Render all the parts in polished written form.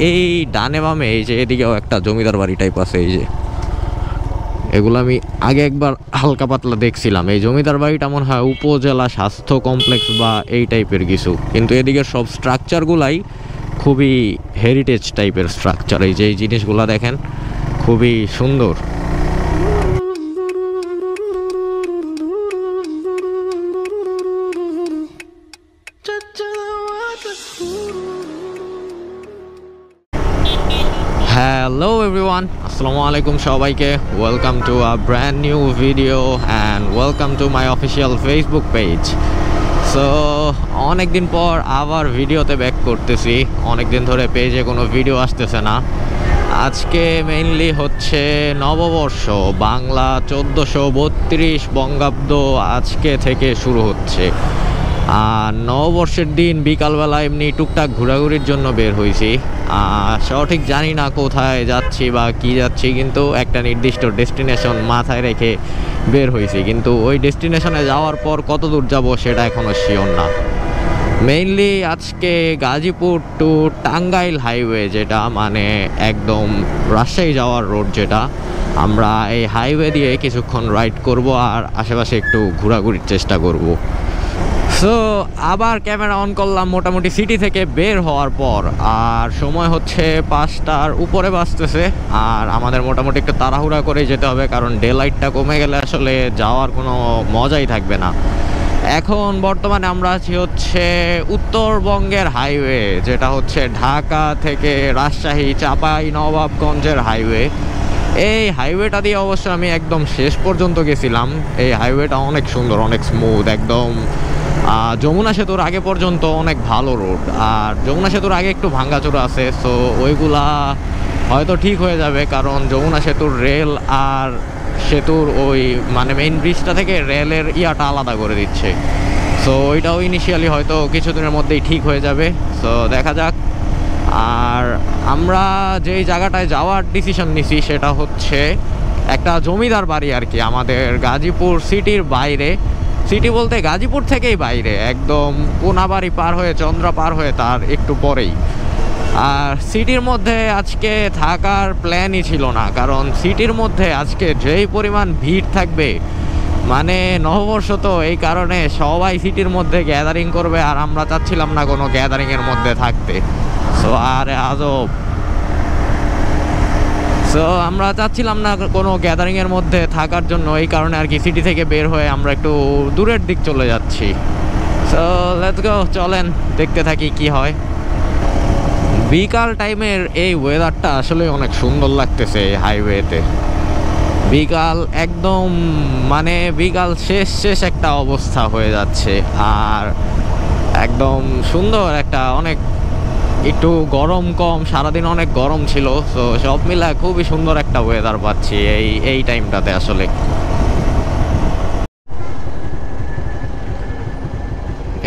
এই ডানে বামে এই যে এদিকেও একটা জমিদার বাড়ি টাইপ আছে, এই যে এগুলো আমি আগে একবার হালকা পাতলা দেখছিলাম। এই জমিদার বাড়িটা মনে হয় উপজেলা স্বাস্থ্য কমপ্লেক্স বা এই টাইপের কিছু, কিন্তু এদিকে সব স্ট্রাকচারগুলাই খুবই হেরিটেজ টাইপের স্ট্রাকচার। এই যে এই জিনিসগুলো দেখেন, খুবই সুন্দর। Hello everyone, আসসালামু আলাইকুম সবাইকে। Welcome to a brand new video and welcome to my official Facebook page. So অনেকদিন পর আবার ভিডিওতে ব্যাক করতেছি। অনেকদিন ধরে পেজে কোনো ভিডিও আসতেছে না। আজকে মেইনলি হচ্ছে নববর্ষ, বাংলা 1432 বঙ্গাব্দ আজকে থেকে শুরু হচ্ছে। আর নববর্ষের দিন বিকালবেলা এমনি টুকটাক ঘোরাঘুরির জন্য বের হয়েছি। সঠিক জানি না কোথায় যাচ্ছি বা কি যাচ্ছি, কিন্তু একটা নির্দিষ্ট ডেস্টিনেশন মাথায় রেখে বের হয়েছি, কিন্তু ওই ডেস্টিনেশনে যাওয়ার পর কত দূর যাব সেটা এখনও শিওর না। মেইনলি আজকে গাজীপুর টু টাঙ্গাইল হাইওয়ে, যেটা মানে একদম রাজশাহী যাওয়ার রোড, যেটা আমরা এই হাইওয়ে দিয়ে কিছুক্ষণ রাইড করব আর আশেপাশে একটু ঘোরাঘুরির চেষ্টা করব। সো আবার ক্যামেরা অন করলাম মোটামুটি সিটি থেকে বের হওয়ার পর, আর সময় হচ্ছে 5টার উপরে বাজতেছে। আর আমাদের মোটামুটি একটু তাড়াহুড়া করে যেতে হবে, কারণ ডে লাইটটা কমে গেলে আসলে যাওয়ার কোনো মজাই থাকবে না। এখন বর্তমানে আমরা আছি হচ্ছে উত্তরবঙ্গের হাইওয়ে, যেটা হচ্ছে ঢাকা থেকে রাজশাহী চাঁপাইনবাবগঞ্জের হাইওয়ে। এই হাইওয়েটা দিয়ে অবশ্য আমি একদম শেষ পর্যন্ত গেছিলাম। এই হাইওয়েটা অনেক সুন্দর, অনেক স্মুথ, একদম যমুনা সেতুর আগে পর্যন্ত অনেক ভালো রোড। আর যমুনা সেতুর আগে একটু ভাঙ্গাচোরা আছে, সো ওইগুলা হয়তো ঠিক হয়ে যাবে, কারণ যমুনা সেতুর রেল আর সেতুর ওই মানে মেইন ব্রিজটা থেকে রেলের ইয়াটা আলাদা করে দিচ্ছে। সো ওইটাও ইনিশিয়ালি হয়তো কিছুদিনের মধ্যেই ঠিক হয়ে যাবে। সো দেখা যাক। আর আমরা যেই জায়গাটায় যাওয়ার ডিসিশন নিছি সেটা হচ্ছে একটা জমিদার বাড়ি আর কি, আমাদের গাজীপুর সিটির বাইরে। সিটি বলতে গাজীপুর থেকেই বাইরে, একদম কোনাবাড়ি পার হয়ে চন্দ্রা পার হয়ে তার একটু পরেই। আর সিটির মধ্যে আজকে থাকার প্ল্যানই ছিল না, কারণ সিটির মধ্যে আজকে যেই পরিমাণ ভিড় থাকবে, মানে নববর্ষ তো, এই কারণে সবাই সিটির মধ্যে গ্যাদারিং করবে, আর আমরা চাচ্ছিলাম না কোনো গ্যাদারিংয়ের মধ্যে থাকতে। সো আরে আজব। সো আমরা চাচ্ছিলাম না কোনো গ্যাদারিংয়ের মধ্যে থাকার জন্য, এই কারণে আর কি সিটি থেকে বের হয়ে আমরা একটু দূরের দিক চলে যাচ্ছি। সো লেটস গো, চলেন দেখতে থাকি কি হয়। বিকাল টাইমের এই ওয়েদারটা আসলে অনেক সুন্দর লাগতেছে এই হাইওয়েতে। বিকাল একদম মানে বিকাল শেষ একটা অবস্থা হয়ে যাচ্ছে, আর একদম সুন্দর একটা, অনেক একটু গরম কম, সারাদিন অনেক গরম ছিল। তো সব মিলা খুবই সুন্দর একটা ওয়েদার পাচ্ছি এই টাইমটাতে। আসলে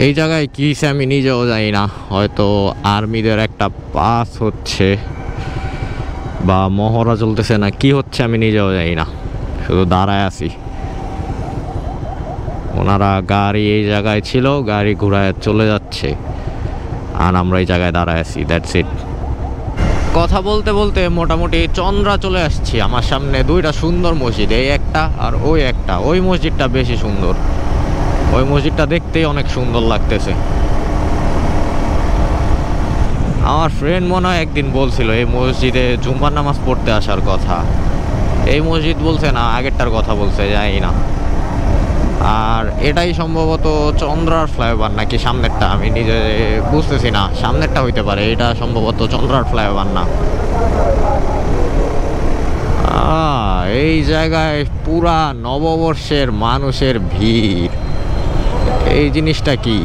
এই জায়গায় কি আমি নিজেও জানি না, হয়তো আর্মিদের একটা পাস হচ্ছে বা মহড়া চলতেছে না কি হচ্ছে আমি নিজেও জানি না, শুধু দাঁড়ায় আছি। ওনারা গাড়ি এই জায়গায় ছিল, গাড়ি ঘোরায় চলে যাচ্ছে, আর আমরা এই জায়গায় দাঁড়ায় আছি, দ্যাটস ইট। কথা বলতে বলতে মোটামুটি চন্দ্রা চলে আসছি। আমার সামনে দুইটা সুন্দর মসজিদ, এই একটা আর ওই একটা। ওই মসজিদটা বেশি সুন্দর, ওই মসজিদটা দেখতেই অনেক সুন্দর লাগতেছে। আমার ফ্রেন্ড মনে হয় একদিন বলছিল এই মসজিদে জুম্মার নামাজ পড়তে আসার কথা। এই মসজিদ বলছে না আগেরটার কথা বলছে, জানি না। আর এটাই সম্ভবত চন্দ্রার ফ্লাইওভার নাকি সামনেরটা, আমি নিজে বুঝতেছি না। সামনেরটা হইতে পারে, এটা সম্ভবত চন্দ্রার ফ্লাইওভার না। এই জায়গায় পুরা নববর্ষের মানুষের ভিড়, এই জিনিসটা কি?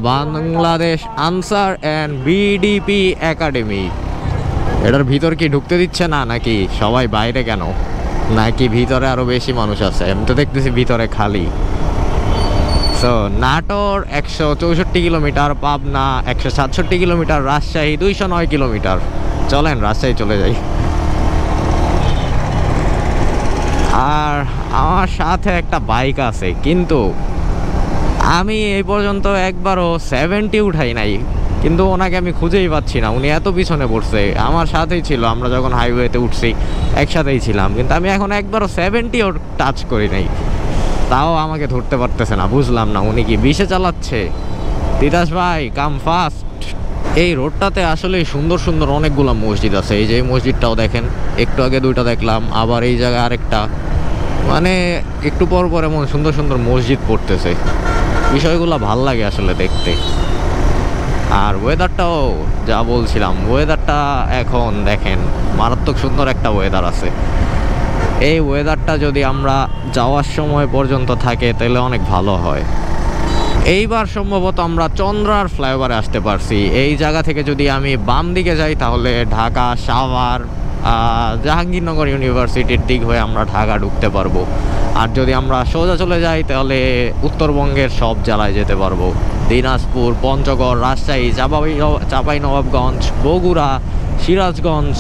Bangladesh Ansar and BDP academy. এটার ভিতর কি ঢুকতে দিচ্ছে না, নাকি সবাই বাইরে কেন, নাকি ভিতরে আরো বেশি মানুষ আছে? আমি তো দেখতেছি ভিতরে খালি। So Natore 164 kilometre, Pabna 167 kilometre, Rajshahi 209 kilometre. চলেন রাজশাহী চলে যাই। আর আমার সাথে একটা বাইক আছে, কিন্তু আমি এই পর্যন্ত একবারও 70 উঠাই নাই, কিন্তু ওনাকে আমি খুঁজেই পাচ্ছি না। উনি এত পিছনে পড়ছে, আমার সাথেই ছিল, আমরা যখন হাইওয়েতে উঠছি একসাথেই ছিলাম, কিন্তু আমি এখন একবারও 70ও টাচ করি নাই। তাও আমাকে ধরতে পারতেছে না, বুঝলাম না উনি কি 20-এ চালাচ্ছে। তিতাস ভাই কাম ফাস্ট। এই রোডটাতে আসলে সুন্দর সুন্দর অনেকগুলো মসজিদ আছে। এই যে এই মসজিদটাও দেখেন, একটু আগে দুইটা দেখলাম, আবার এই জায়গায় আরেকটা। মানে একটু পর পর এমন সুন্দর সুন্দর মসজিদ পড়তেছে, বিষয়গুলো ভাল লাগে আসলে দেখতে। আর ওয়েদারটাও যা বলছিলাম, ওয়েদারটা এখন দেখেন মারাত্মক সুন্দর একটা ওয়েদার আছে। এই ওয়েদারটা যদি আমরা যাওয়ার সময় পর্যন্ত থাকে তাহলে অনেক ভালো হয়। এইবার সম্ভবত আমরা চন্দ্রার ফ্লাইওভারে আসতে পারছি। এই জায়গা থেকে যদি আমি বাম দিকে যাই তাহলে ঢাকা, সাভার, জাহাঙ্গীরনগর ইউনিভার্সিটির দিক হয়ে আমরা ঢাকা ঢুকতে পারবো। আর যদি আমরা সোজা চলে যাই তাহলে উত্তরবঙ্গের সব জেলায় যেতে পারবো। দিনাজপুর, পঞ্চগড়, রাজশাহী, চাঁপাইনবাবগঞ্জ, বগুড়া, সিরাজগঞ্জ।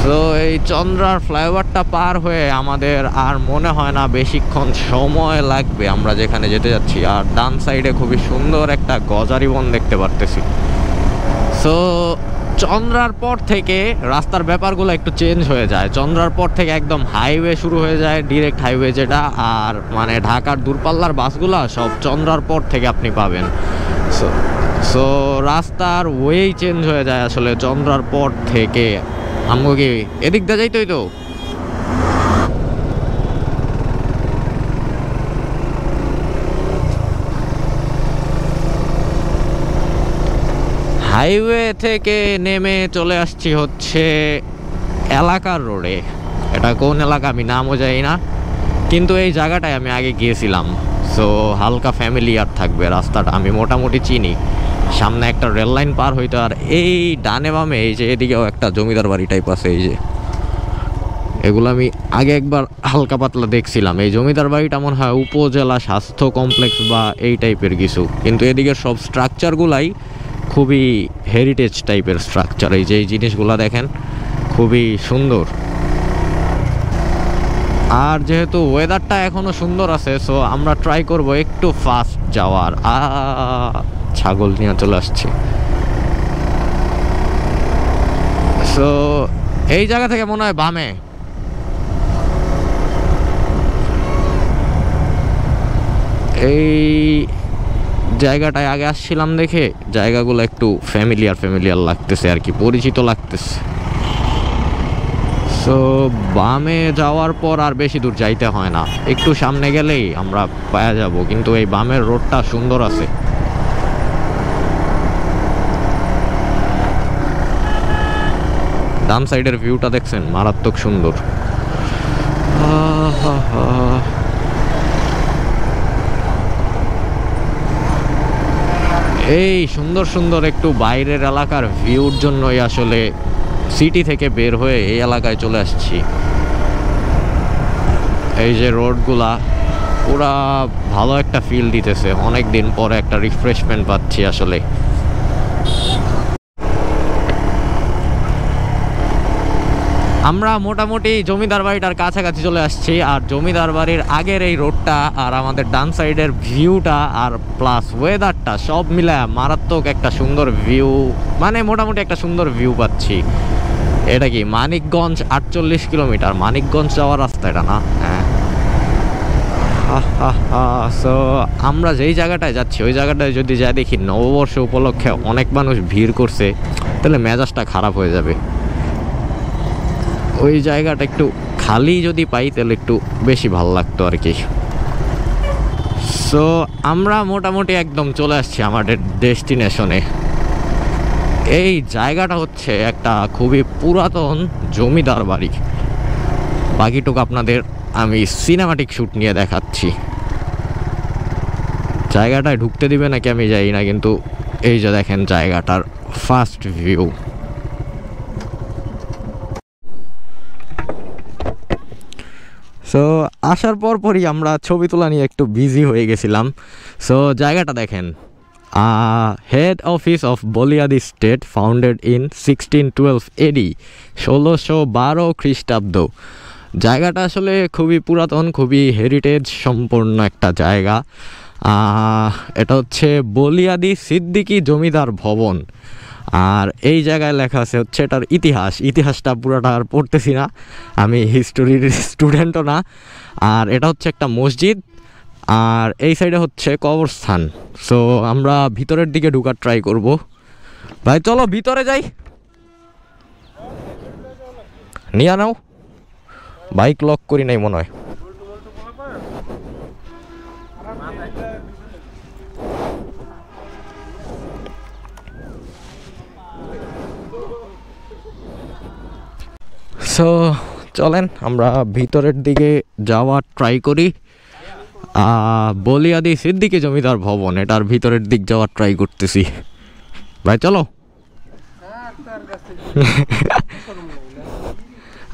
তো এই চন্দ্রার ফ্লাইওভারটা পার হয়ে আমাদের আর মনে হয় না বেশিক্ষণ সময় লাগবে আমরা যেখানে যেতে যাচ্ছি। আর ডান সাইডে খুবই সুন্দর একটা গজারি বন দেখতে পারতেছি। সো চন্দ্রার পর থেকে রাস্তার ব্যাপারগুলো একটু চেঞ্জ হয়ে যায়। চন্দ্রার পর থেকে একদম হাইওয়ে শুরু হয়ে যায়, ডিরেক্ট হাইওয়ে যেটা। আর মানে ঢাকার দূরপাল্লার বাসগুলো সব চন্দ্রার পর থেকে আপনি পাবেন। সো রাস্তার ওয়েই চেঞ্জ হয়ে যায় আসলে চন্দ্রার পর থেকে। আমাকে কি এদিক দিয়ে যাইতোই তো? হাইওয়ে থেকে নেমে চলে আসছি হচ্ছে এলাকার রোডে। এটা কোন এলাকা আমি নামও জানি না, কিন্তু এই জায়গাটায় আমি আগে গিয়েছিলাম। সো হালকা ফ্যামিলিয়ার থাকবে রাস্তাটা, আমি মোটামুটি চিনি। সামনে একটা রেল লাইন পার হইতো, আর এই ডানে বামে এই যে এদিকেও একটা জমিদার বাড়ি টাইপ আছে। এই যে এগুলো আমি আগে একবার হালকা পাতলা দেখছিলাম। এই জমিদার বাড়িটা মনে হয় উপজেলা স্বাস্থ্য কমপ্লেক্স বা এই টাইপের কিছু, কিন্তু এদিকের সব স্ট্রাকচারগুলাই খুবই হেরিটেজ টাইপের স্ট্রাকচার। এই যে এই জিনিসগুলো দেখেন, খুবই সুন্দর। আর যেহেতু ওয়েদারটা এখনো সুন্দর আছে, সো আমরা ট্রাই করব একটু ফাস্ট যাওয়ার। ছাগল নিয়ে চলে আসছে। সো এই জায়গা থেকে মনে হয় বামে। এই জায়গাটায় আগে আসছিলাম দেখে জায়গাগুলো একটু ফ্যামিলিয়ার লাগতেছে আর কি, পরিচিত লাগতেছে। সো বামে যাওয়ার পর আর বেশি দূর যাইতে হয় না, একটু সামনে গেলেই আমরা পাওয়া যাব। কিন্তু এই বামের রোডটা সুন্দর আছে। ডান সাইডের ভিউটা দেখছেন, মারাত্মক সুন্দর। এই সুন্দর সুন্দর একটু বাইরের এলাকার ভিউর জন্যই আসলে সিটি থেকে বের হয়ে এই এলাকায় চলে আসছি। এই যে রোডগুলা পুরা ভালো একটা ফিল দিতেছে, অনেক দিন পরে একটা রিফ্রেশমেন্ট পাচ্ছি আসলে। আমরা মোটামুটি জমিদার বাড়িটার কাছাকাছি চলে আসছি। আর জমিদার বাড়ির আগের এই রোডটা আর আমাদের ডান সাইডের ভিউটা আর প্লাস ওয়েদারটা সব মিলায় মারাত্মক একটা সুন্দর ভিউ, মানে মোটামুটি একটা সুন্দর ভিউ পাচ্ছি। এটা কি মানিকগঞ্জ 48 কিলোমিটার, মানিকগঞ্জ যাওয়ার রাস্তা এটা না? হ্যাঁ। সো আমরা যেই জায়গাটায় যাচ্ছি ওই জায়গাটায় যদি যাই দেখি নববর্ষ উপলক্ষে অনেক মানুষ ভিড় করছে, তাহলে মেজাজটা খারাপ হয়ে যাবে। ওই জায়গাটা একটু খালি যদি পাই তাহলে একটু বেশি ভালো লাগতো আর কি। সো আমরা মোটামুটি একদম চলে আসছি আমাদের ডেস্টিনেশনে। এই জায়গাটা হচ্ছে একটা খুবই পুরাতন জমিদার বাড়ি। বাকিটুকু আপনাদের আমি সিনেমাটিক শ্যুট নিয়ে দেখাচ্ছি। জায়গাটায় ঢুকতে দিবে নাকি আমি জানি না, কিন্তু এই যে দেখেন জায়গাটার ফার্স্ট ভিউ। সো আসার পরই আমরা ছবি তোলা নিয়ে একটু বিজি হয়ে গেছিলাম। সো জায়গাটা দেখেন, head office of Baliadi state, founded in 1612 AD, 1612 খ্রিস্টাব্দ। জায়গাটা আসলে খুবই পুরাতন, খুবই হেরিটেজ সম্পন্ন একটা জায়গা। এটা হচ্ছে বলিয়াদি সিদ্দিকী জমিদার ভবন। আর এই জায়গায় লেখা আছে হচ্ছে এটার ইতিহাসটা পুরোটা আর পড়তেছি না, আমি হিস্টোরির স্টুডেন্টও না। আর এটা হচ্ছে একটা মসজিদ, আর এই সাইডে হচ্ছে কবরস্থান। সো আমরা ভিতরের দিকে ঢোকার ট্রাই করব। ভাই চলো ভিতরে যাই, নিয়ে নাও। বাইক লক করি নাই মনে হয়। সো চলেন আমরা ভিতরের দিকে যাওয়ার ট্রাই করি। বলিয়াদি সিদ্দিকী জমিদার ভবন, এটার ভিতরের দিক যাওয়ার ট্রাই করতেছি। ভাই চলো।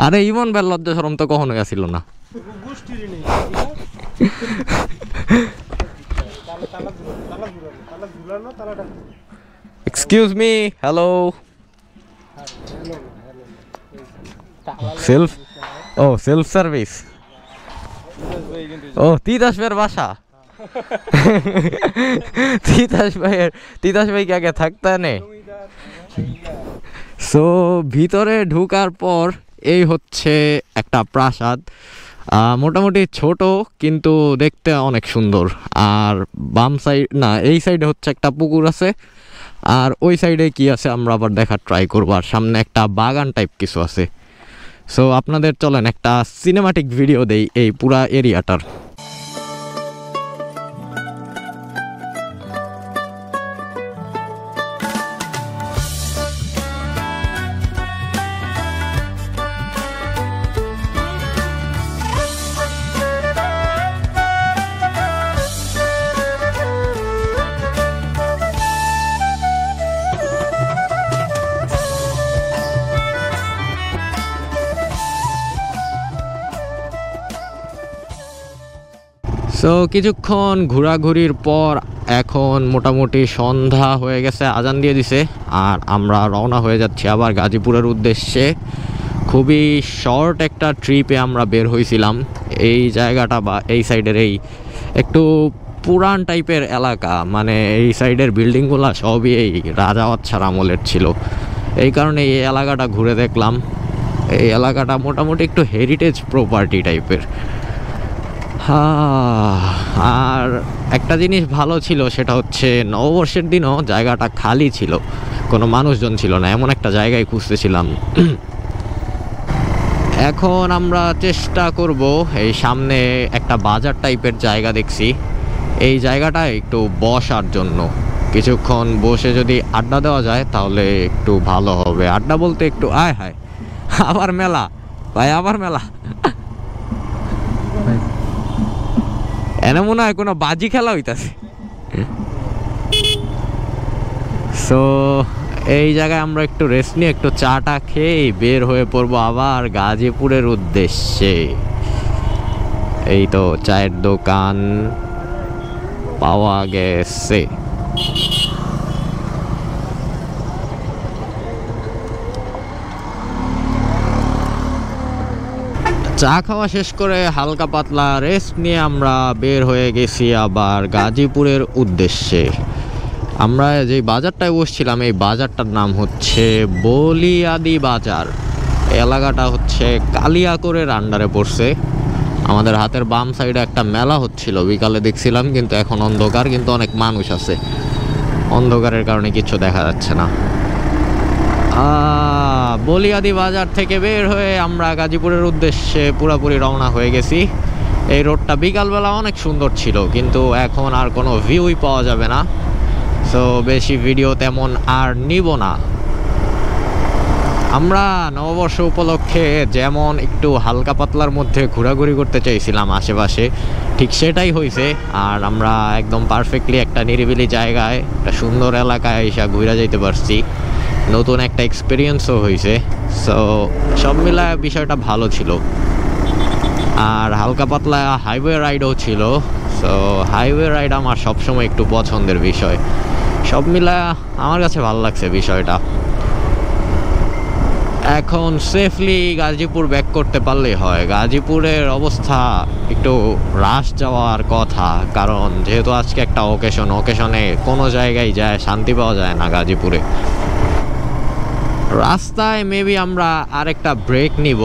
আরে ইমন বেল লজ্জা শরম তো কখনো গেছিল না। Excuse me, hello. Self service. ও তিতাস ভাইয়ের বাসা। তিতাস ভাই কি আগে থাকতে নেই? সো ভিতরে ঢুকার পর এই হচ্ছে একটা প্রাসাদ, মোটামুটি ছোট কিন্তু দেখতে অনেক সুন্দর। আর বাম সাইড না, এই সাইডে হচ্ছে একটা পুকুর আছে, আর ওই সাইডে কি আছে আমরা আবার দেখার ট্রাই করবো। আর সামনে একটা বাগান টাইপ কিছু আছে। সো আপনাদের চলেন একটা সিনেমাটিক ভিডিও দেই এই পুরা এরিয়াটার। সো কিছুক্ষণ ঘোরাঘুরির পর এখন মোটামুটি সন্ধ্যা হয়ে গেছে, আজান দিয়ে দিছে। আর আমরা রওনা হয়ে যাচ্ছি আবার গাজীপুরের উদ্দেশ্যে। খুবই শর্ট একটা ট্রিপে আমরা বের হয়েছিলাম। এই জায়গাটা বা এই সাইডের এই একটু পুরান টাইপের এলাকা, মানে এই সাইডের বিল্ডিংগুলো সবই এই রাজা বাদশার আমলের ছিল। এই কারণে এই এলাকাটা ঘুরে দেখলাম। এই এলাকাটা মোটামুটি একটু হেরিটেজ প্রপার্টি টাইপের। আর একটা জিনিস ভালো ছিল, সেটা হচ্ছে নববর্ষের দিনও জায়গাটা খালি ছিল, কোনো মানুষজন ছিল না, এমন একটা জায়গায় খুঁজতেছিলাম। এখন আমরা চেষ্টা করব, এই সামনে একটা বাজার টাইপের জায়গা দেখছি, এই জায়গাটা একটু বসার জন্য। কিছুক্ষণ বসে যদি আড্ডা দেওয়া যায় তাহলে একটু ভালো হবে। আড্ডা বলতে একটু আয় হায়, আবার মেলা ভাই, আবার মেলা। এনে মনে হয় কোনো বাজি খেলা হইতাছে। সো এই জায়গায় আমরা একটু রেস্ট নিয়ে একটু চাটা খেয়ে বের হয়ে পড়বো আবার গাজীপুরের উদ্দেশ্যে। এই তো চায়ের দোকান পাওয়া গেছে। চা খাওয়া শেষ করে হালকা পাতলা রেস্ট নিয়ে আমরা বের হয়ে গেছি আবার গাজীপুরের উদ্দেশ্যে। আমরা যে বাজারটায় বসছিলাম এই বাজারটার নাম হচ্ছে বলিয়াদি বাজার। এলাকাটা হচ্ছে কালিয়াকৈরের আন্ডারে পড়ছে। আমাদের হাতের বাম সাইডে একটা মেলা হচ্ছিল, বিকালে দেখছিলাম, কিন্তু এখন অন্ধকার, কিন্তু অনেক মানুষ আছে। অন্ধকারের কারণে কিছু দেখা যাচ্ছে না। বলিয়াদি বাজার থেকে বের হয়ে আমরা গাজীপুরের উদ্দেশ্যে পুরোপুরি রওনা হয়ে গেছি। এই রোডটা বিকালবেলা অনেক সুন্দর ছিল, কিন্তু এখন আর কোনো ভিউই পাওয়া যাবে না। সো বেশি ভিডিও তেমন আর নিব না। আমরা নববর্ষ উপলক্ষে যেমন একটু হালকা পাতলার মধ্যে ঘোরাঘুরি করতে চাইছিলাম আশেপাশে, ঠিক সেটাই হয়েছে। আর আমরা একদম পারফেক্টলি একটা নিরিবিলি জায়গায়, একটা সুন্দর এলাকায় এসে ঘুরে যাইতে পারছি। নতুন একটা এক্সপিরিয়েন্সও হয়েছে। সো সব মিলায় বিষয়টা ভালো ছিল। আর হালকা পাতলা হাইওয়ে রাইডও ছিল। সো হাইওয়ে রাইড আমার সবসময় একটু পছন্দের বিষয়। সব মিলায় আমার কাছে ভালো লাগছে বিষয়টা। এখন সেফলি গাজীপুর ব্যাক করতে পারলেই হয়। গাজীপুরের অবস্থা একটু রাশ যাওয়ার কথা, কারণ যেহেতু আজকে একটা অকেশনে কোনো জায়গায় যায় শান্তি পাওয়া যায় না গাজীপুরে। রাস্তায় মেবি আমরা আরেকটা ব্রেক নিব।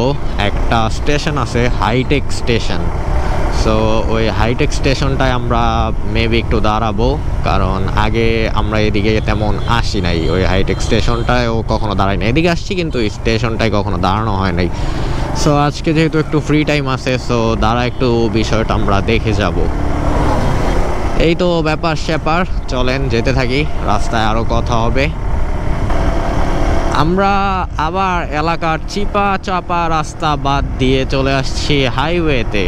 একটা স্টেশন আছে হাইটেক স্টেশন, সো ওই হাইটেক স্টেশনটায় আমরা মেবি একটু দাঁড়াবো, কারণ আগে আমরা এদিকে তেমন আসি নাই। ওই হাইটেক স্টেশনটায়ও কখনো দাঁড়াই না, এদিকে আসছি কিন্তু ওই স্টেশনটায় কখনো দাঁড়ানো হয় নাই। সো আজকে যেহেতু একটু ফ্রি টাইম আছে, সো দাঁড়া একটু বিষয়টা আমরা দেখে যাব। এই তো ব্যাপার স্যাপার, চলেন যেতে থাকি, রাস্তায় আরও কথা হবে। আমরা আবার এলাকার চিপা চাপা রাস্তা বাদ দিয়ে চলে আসছি হাইওয়েতে।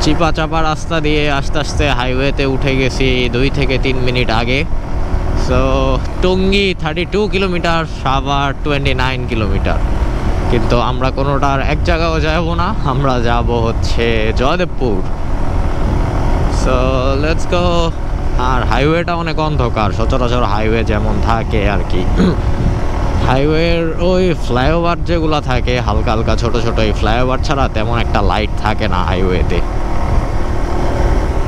চিপা চাপা রাস্তা দিয়ে আস্তে আস্তে হাইওয়েতে উঠে গেছি 2 থেকে 3 মিনিট আগে। So Tongi 32 kilometre, Savar 29 kilometre, কিন্তু আমরা কোনোটার এক জায়গাও যাব না, আমরা যাব হচ্ছে জয়দেবপুর। So let's go. আর হাইওয়েটা অনেক অন্ধকার, সচরাচর হাইওয়ে যেমন থাকে আর কি। হাইওয়ের ওই ফ্লাইওভার যেগুলো থাকে হালকা হালকা ছোট ছোট, এই ফ্লাইওভার ছাড়া তেমন একটা লাইট থাকে না হাইওয়েতে।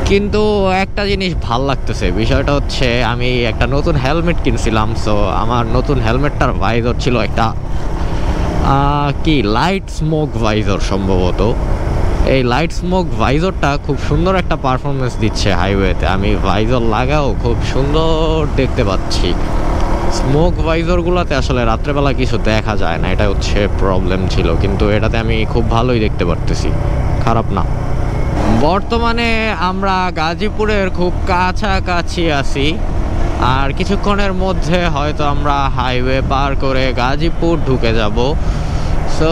কিন্তু একটা জিনিস ভাল লাগতেছে, বিষয়টা হচ্ছে আমি একটা নতুন হেলমেট কিনছিলাম। সো আমার নতুন হেলমেটটার ভাইজর ছিল একটা কি লাইট স্মোক ভাইজর সম্ভবত। এই লাইট স্মোক ভাইজরটা খুব সুন্দর একটা পারফরমেন্স দিচ্ছে হাইওয়েতে। আমি ভাইজর লাগাও খুব সুন্দর দেখতে পাচ্ছি। স্মোক ভাইজরগুলোতে আসলে রাত্রেবেলা কিছু দেখা যায় না, এটা হচ্ছে প্রবলেম ছিল, কিন্তু এটাতে আমি খুব ভালোই দেখতে পারতেছি, খারাপ না। বর্তমানে আমরা গাজীপুরের খুব কাছাকাছি আছি, আর কিছুক্ষণের মধ্যে হয়তো আমরা হাইওয়ে পার করে গাজীপুর ঢুকে যাব। সো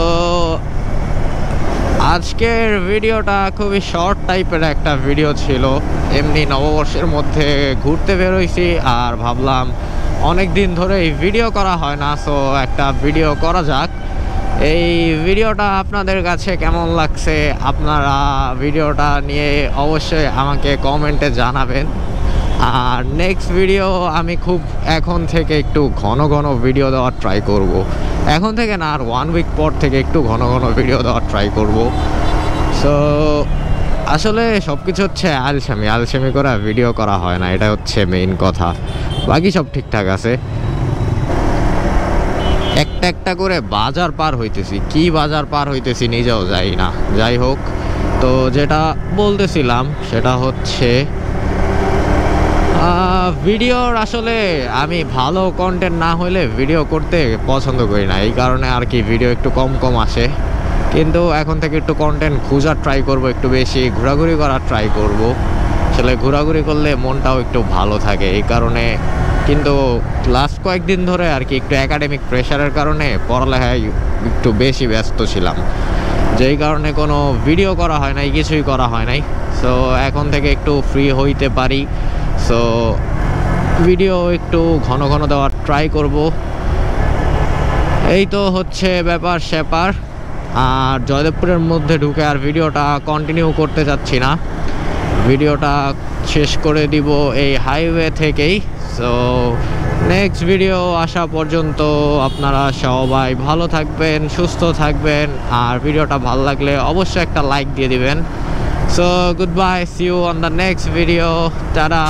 আজকের ভিডিওটা খুবই শর্ট টাইপের একটা ভিডিও ছিল। এমনি নববর্ষের মধ্যে ঘুরতে বেরোইছি আর ভাবলাম অনেক দিন ধরে এই ভিডিও করা হয় না, সো একটা ভিডিও করা যাক। এই ভিডিওটা আপনাদের কাছে কেমন লাগছে আপনারা ভিডিওটা নিয়ে অবশ্যই আমাকে কমেন্টে জানাবেন। আর নেক্সট ভিডিও আমি খুব এখন থেকে একটু ঘন ঘন ভিডিও দেওয়ার ট্রাই করব। এখন থেকে না, আর 1 উইক পর থেকে একটু ঘন ঘন ভিডিও দেওয়ার ট্রাই করব। সো আসলে সব কিছু হচ্ছে আলসেমি করা ভিডিও করা হয় না, এটা হচ্ছে মেইন কথা। বাকি সব ঠিকঠাক আছে। একটা একটা করে বাজার পার হইতেছি, কি বাজার পার হইতেছি নিজেও যাই না। যাই হোক, তো যেটা বলতেছিলাম সেটা হচ্ছে ভিডিওর আসলে আমি ভালো কন্টেন্ট না হলে ভিডিও করতে পছন্দ করি না, এই কারণে আর কি ভিডিও একটু কম আসে। কিন্তু এখন থেকে একটু কন্টেন্ট খোঁজার ট্রাই করব, একটু বেশি ঘোরাঘুরি করার ট্রাই করব। আসলে ঘোরাঘুরি করলে মনটাও একটু ভালো থাকে, এই কারণে। কিন্তু লাস্ট কয়েকদিন ধরে আর কি একটু একাডেমিক প্রেশারের কারণে পড়ালেখায় একটু বেশি ব্যস্ত ছিলাম, যেই কারণে কোনো ভিডিও করা হয় নাই, কিছুই করা হয় নাই। সো এখন থেকে একটু ফ্রি হইতে পারি, সো ভিডিও একটু ঘন ঘন দেওয়ার ট্রাই করব। এই তো হচ্ছে ব্যাপার স্যাপার। আর জয়দেবপুরের মধ্যে ঢুকে আর ভিডিওটা কন্টিনিউ করতে চাচ্ছি না, ভিডিওটা শেষ করে দিব এই হাইওয়ে থেকেই। সো নেক্সট ভিডিও আসা পর্যন্ত আপনারা সবাই ভালো থাকবেন, সুস্থ থাকবেন, আর ভিডিওটা ভালো লাগলে অবশ্যই একটা লাইক দিয়ে দিবেন। So good bye, see you on the next video, tata.